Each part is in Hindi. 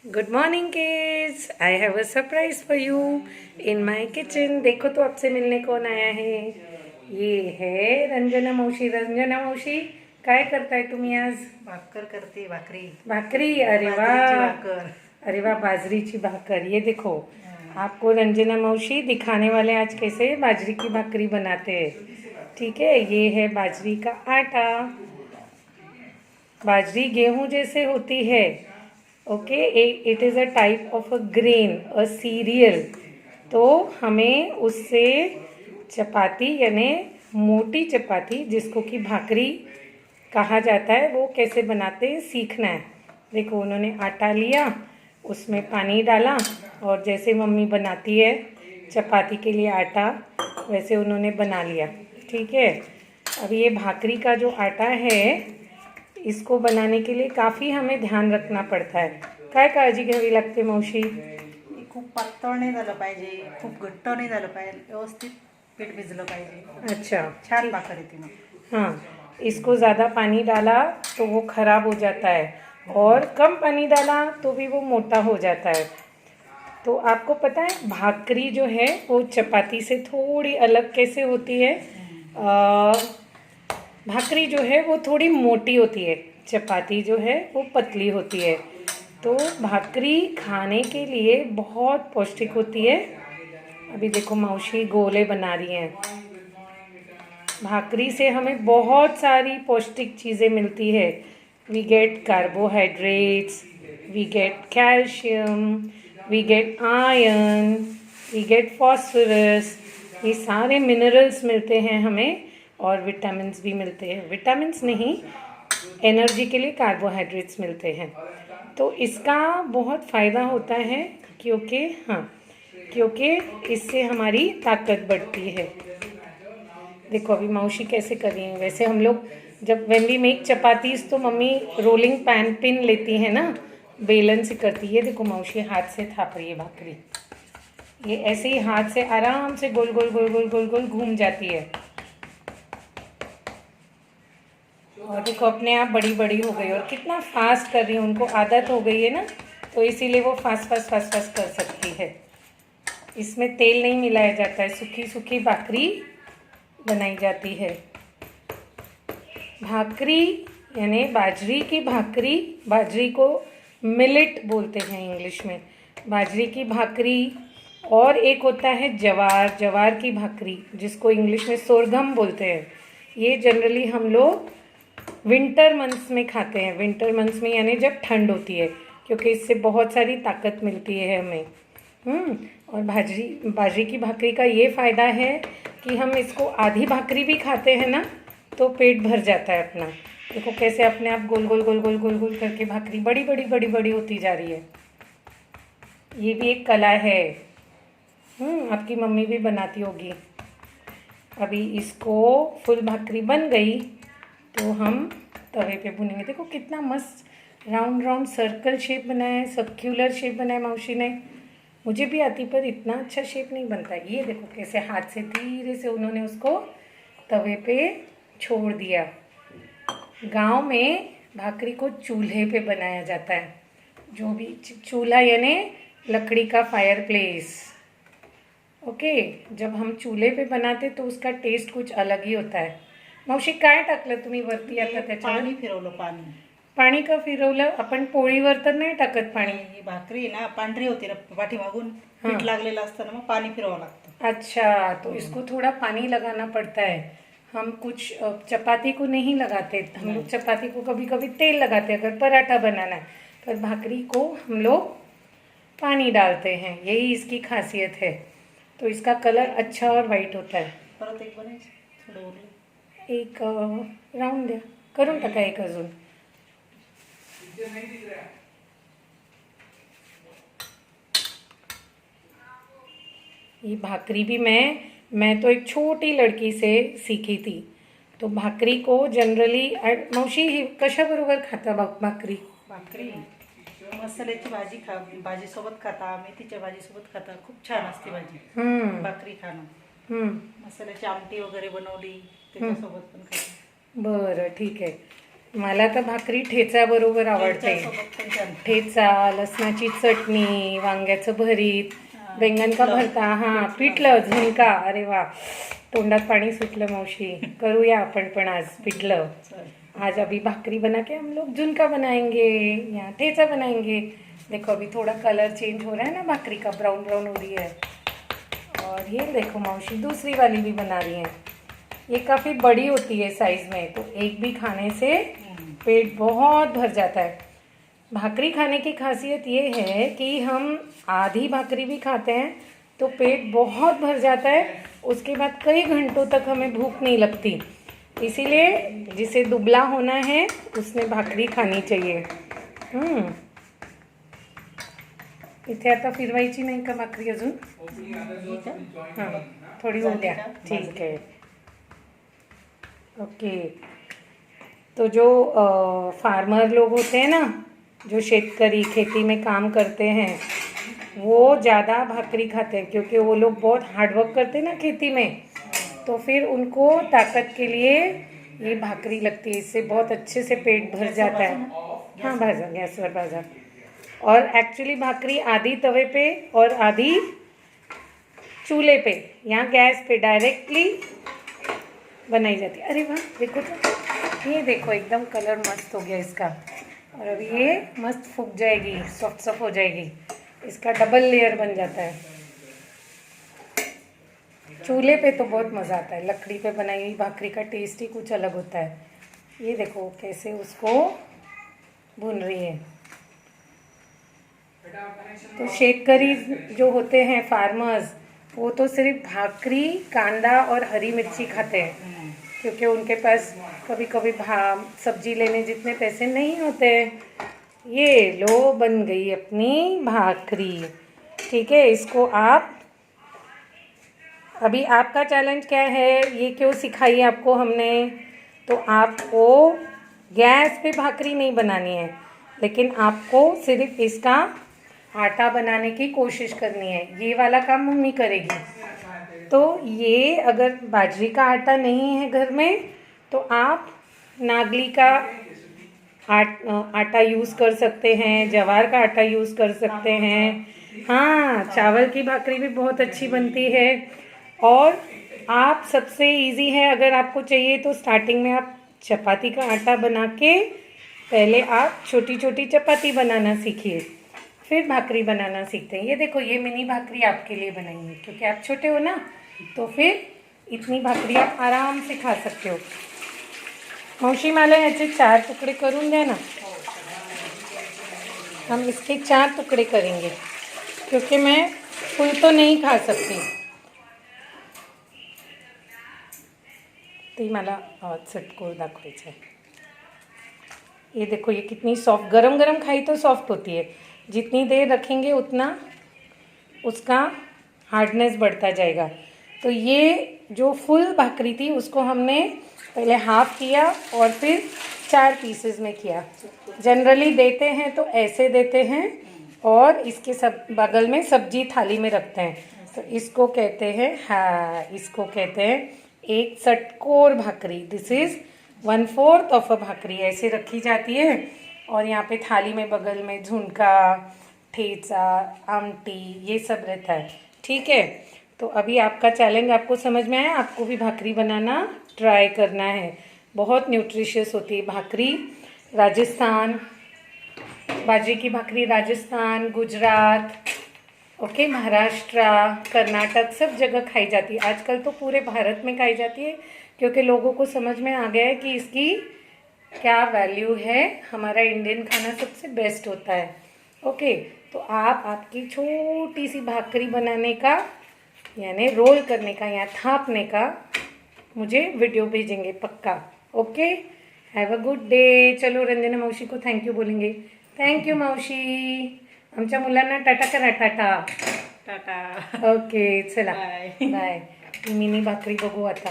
Good morning kids. I have a surprise for you in my kitchen. देखो तो आपसे मिलने कौन आया है। ये है रंजना मौशी। रंजना मौशी, काय करताय तुम्ही आज? भाकर करते. भाकरी. भाकरी? अरे बाजरीची वाह, भाकर. अरे वाह, बाजरीची भाकर। ये देखो, आपको रंजना मौशी दिखाने वाले आज कैसे बाजरी की भाकरी बनाते हैं। ठीक है, ये है बाजरी का आटा। बाजरी गेहूं जैसे होती है। Okay, it is a type of a grain, a serial. तो हमें उससे चपाती यानी मोटी चपाती, जिसको कि भाकरी कहा जाता है, वो कैसे बनाते हैं सीखना है। देखो, उन्होंने आटा लिया, उसमें पानी डाला और जैसे मम्मी बनाती है चपाती के लिए आटा, वैसे उन्होंने बना लिया। ठीक है, अब ये भाकरी का जो आटा है, इसको बनाने के लिए काफ़ी हमें ध्यान रखना पड़ता है। काय काळजी घ्यावी लागते मावशी? खूप पातळ नाही झालं पाहिजे, खूप घट्ट नाही झालं पाहिजे, व्यवस्थित पीठ भिजलं पाहिजे. अच्छा, छान ठीक। भाकर येते मग. हाँ, इसको ज़्यादा पानी डाला तो वो खराब हो जाता है और कम पानी डाला तो भी वो मोटा हो जाता है। तो आपको पता है भाकरी जो है वो चपाती से थोड़ी अलग कैसे होती है? भाकरी जो है वो थोड़ी मोटी होती है, चपाती जो है वो पतली होती है। तो भाकरी खाने के लिए बहुत पौष्टिक होती है। अभी देखो मौसी गोले बना रही हैं। भाकरी से हमें बहुत सारी पौष्टिक चीज़ें मिलती है। We get carbohydrates, we get calcium, we get iron, we get phosphorus. ये सारे मिनरल्स मिलते हैं हमें और विटामिन्स भी मिलते हैं। विटामिन्स नहीं, एनर्जी के लिए कार्बोहाइड्रेट्स मिलते हैं। तो इसका बहुत फ़ायदा होता है क्योंकि इससे हमारी ताकत बढ़ती है। देखो अभी मौसी कैसे कर रही हैं। वैसे हम लोग जब व्हेन वी मेक चपातीस तो मम्मी रोलिंग पैन पिन लेती है ना, बेलन से करती है। देखो मौसी हाथ से थाप रही है भाकरी। ये ऐसे ही हाथ से आराम से गोल गोल गोल गोल गोल गोल घूम जाती है। और देखो अपने आप बड़ी बड़ी हो गई और कितना फास्ट कर रही है। उनको आदत हो गई है ना, तो इसीलिए वो फास्ट फास्ट फास्ट फास्ट कर सकती है। इसमें तेल नहीं मिलाया जाता है, सूखी सूखी भाकरी बनाई जाती है। भाकरी यानी बाजरी की भाकरी, बाजरी को मिलेट बोलते हैं इंग्लिश में। बाजरी की भाकरी और एक होता है जवार, जवार की भाकरी, जिसको इंग्लिश में सोरगम बोलते हैं। ये जनरली हम लोग विंटर मंथ्स में खाते हैं। विंटर मंथ्स में यानी जब ठंड होती है, क्योंकि इससे बहुत सारी ताकत मिलती है हमें। और बाजरी की भाकरी का ये फ़ायदा है कि हम इसको आधी भाकरी भी खाते हैं ना, तो पेट भर जाता है अपना। देखो कैसे अपने आप गोल गोल गोल गोल गोल गोल करके भाकरी बड़ी बड़ी बड़ी बड़ी होती जा रही है। ये भी एक कला है। आपकी मम्मी भी बनाती होगी। अभी इसको फुल भाकरी बन गई तो हम तवे पे भुनेंगे। देखो कितना मस्त राउंड राउंड सर्कल शेप बनाया है, सर्क्यूलर शेप बनाया मौसी ने। मुझे भी आती पर इतना अच्छा शेप नहीं बनता। ये देखो कैसे हाथ से धीरे से उन्होंने उसको तवे पे छोड़ दिया। गांव में भाकरी को चूल्हे पे बनाया जाता है। जो भी चूल्हा यानी लकड़ी का फायर प्लेस। ओके, जब हम चूल्हे पे बनाते तो उसका टेस्ट कुछ अलग ही होता है। मावशी काय टाकलं तुम्ही वरती आता त्याच्यावर? पाणी फिरवलं. पाणी पाणी का फिरवलं? आपण पोळीवर तर नाही टाकत पाणी. ही भाकरी ना पांढरी होती ना, पाठीमागून पीठ लागलेलं असतं ना, मग पाणी फिरवावं लागतं. अच्छा, तो इसको थोड़ा पानी लगाना पड़ता है। हम कुछ चपाती को नहीं लगाते। हम लोग चपाती को कभी कभी तेल लगाते हैं अगर पराठा बनाना है, पर भाकरी को हम लोग पानी डालते हैं। यही इसकी खासियत है। तो इसका कलर अच्छा और वाईट होता है। परत एक बनायचं थोडं उरलं. एक राऊंड द्या, करून टाका एक अजून। ये भाकरी भी मैं तो एक छोटी लड़की से सीखी थी। तो भाकरी को जनरली मौशी कशाबरोबर खाता भाकरी? भाकरी मसाल्याची भाजीसोबत खाता, मेथीच्या भाजीसोबत खाता. खूप छान असते भाजी. भाकरी खाणं. मसाल्याची आमटी वगैरे बनवली त्याच्यासोबत पण खाता. बरं, ठीक आहे. मला तर भाकरी ठेचा बरोबर आवडते. सोबत पण छान. ठेचा, लसणाची चटणी, वांग्याचं भरीत, बैंगन का भरता, हां पिठलं झुणका. अरे वा, तोंडात पाणी सुटलं मावशी. करूया आपण पण आज पिठलं. आज अभी भाकरी बना के हम लोग झुनका बनाएंगे या ठेचा बनाएंगे. देखो अभी थोड़ा कलर चेंज हो रहा है ना भाकरी का, ब्राउन ब्राउन हो रही है. और ये देखो मावशी दूसरी वाली भी बना रही है. ये काफ़ी बड़ी होती है साइज़ में, तो एक भी खाने से पेट बहुत भर जाता है. भाकरी खाने की खासियत ये है कि हम आधी भाकरी भी खाते हैं तो पेट बहुत भर जाता है. उसके बाद कई घंटों तक हमें भूख नहीं लगती. इसीलिए जिसे दुबला होना है उसने भाकरी खानी चाहिए. इथे आता फिरवायची नाही का भाकरी अजून? हां थोडी होऊ द्या. ठीक है, ओके. तो जो फार्मर लोग होते हैं ना, जो शेतकरी खेती में काम करते हैं, वो ज़्यादा भाकरी खाते हैं क्योंकि वो लोग बहुत हार्डवर्क करते हैं ना खेती में. तो फिर उनको ताकत के लिए ये भाकरी लगती है. इससे बहुत अच्छे से पेट भर जाता है. हाँ भाजा, गैसवर भाजा. और एक्चुअली भाकरी आधी तवे पे और आधी चूल्हे पे या गैस पे डायरेक्टली बनाई जाती है. अरे वाह, देखो तो ये देखो एकदम कलर मस्त हो गया इसका. और अभी ये मस्त फूक जाएगी, सॉफ्ट सॉफ्ट हो जाएगी. इसका डबल लेयर बन जाता है. चूल्हे पे तो बहुत मज़ा आता है. लकड़ी पे बनाई हुई भाकरी का टेस्ट ही कुछ अलग होता है. ये देखो कैसे उसको भून रही है. तो शेतकरी जो होते हैं फार्मर्स, वो तो सिर्फ भाकरी, कांदा और हरी मिर्ची खाते हैं क्योंकि उनके पास कभी कभी सब्जी लेने जितने पैसे नहीं होते. ये लो बन गई अपनी भाकरी. ठीक है, इसको आप अभी आपका चैलेंज क्या है, ये क्यों सिखाई आपको हमने? तो आपको गैस पे भाकरी नहीं बनानी है, लेकिन आपको सिर्फ इसका आटा बनाने की कोशिश करनी है. ये वाला काम मम्मी करेगी. तो ये अगर बाजरी का आटा नहीं है घर में तो आप नागली का आटा यूज़ कर सकते हैं, जवार का आटा यूज़ कर सकते हैं. हाँ, चावल की भाकरी भी बहुत अच्छी बनती है. और आप सबसे इजी है, अगर आपको चाहिए तो स्टार्टिंग में आप चपाती का आटा बना के पहले आप छोटी छोटी चपाती बनाना सीखिए, फिर भाकरी बनाना सीखते हैं. ये देखो ये मिनी भाकरी आपके लिए बनाई है क्योंकि आप छोटे हो ना, तो फिर इतनी भाकरी आप आराम से खा सकते हो. मावशी मला याचे 4 तुकडे करून द्या ना. हम इसके 4 टुकड़े करेंगे क्योंकि मैं फुल तो नहीं खा सकती. ती मला चटकोर दाखवायचं आहे. ये देखो ये कितनी सॉफ्ट, गरम गरम खाई तो सॉफ्ट होती है. जितनी देर रखेंगे उतना उसका हार्डनेस बढ़ता जाएगा. तो ये जो फुल भाकरी थी उसको हमने पहले हाफ किया और फिर 4 पीसेस में किया. जनरली देते हैं तो ऐसे देते हैं और इसके सब बगल में सब्जी थाली में रखते हैं. तो इसको कहते हैं, हाँ इसको कहते हैं एक चटकोर भाकरी. दिस इज़ 1/4 ऑफ अ भाकरी. ऐसे रखी जाती है और यहाँ पे थाली में बगल में झुनका, ठेचा, आमटी ये सब रहता है. ठीक है, तो अभी आपका चैलेंज आपको समझ में आया. आपको भी भाकरी बनाना ट्राई करना है. बहुत न्यूट्रिशियस होती है भाकरी. राजस्थान, बाजरे की भाकरी राजस्थान, गुजरात, ओके, महाराष्ट्र, कर्नाटक सब जगह खाई जाती है. आजकल तो पूरे भारत में खाई जाती है क्योंकि लोगों को समझ में आ गया है कि इसकी क्या वैल्यू है. हमारा इंडियन खाना सबसे बेस्ट होता है. ओके, तो आप आपकी छोटी सी भाकरी बनाने का यानी रोल करने का या थापने का मुझे वीडियो भेजेंगे पक्का. Okay, have a good day. चलो रंजना मावशी को थँक्यू बोलेंगे. थँक्यू मावशी. आमच्या मुलांना टाटा करा. टाटा टाटा. ओके चला बाय. बाय. मिनी भाकरी बघू आता.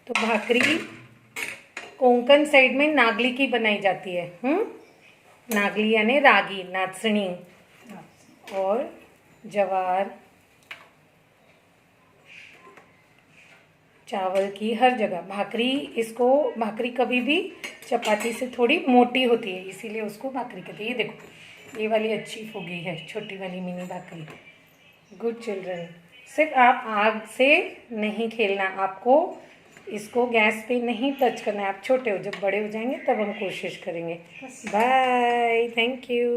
तो भाकरी कोंकण साइड में नागली की बनाई जाती है. नागली यानी रागी, नाचणी और जवार, चावल की हर जगह। भाकरी कभी भी चपाती से थोड़ी मोटी होती है, इसीलिए उसको भाकरी कहते हैं। ये देखो, ये वाली अच्छी फूगी है, छोटी वाली मिनी भाकरी। Good children. सिर्फ आप आग से नहीं खेलना, आपको इसको गैस पे नहीं टच करना है। आप छोटे हो, जब बड़े हो जाएंगे तब हम कोशिश करेंगे। Bye, thank you.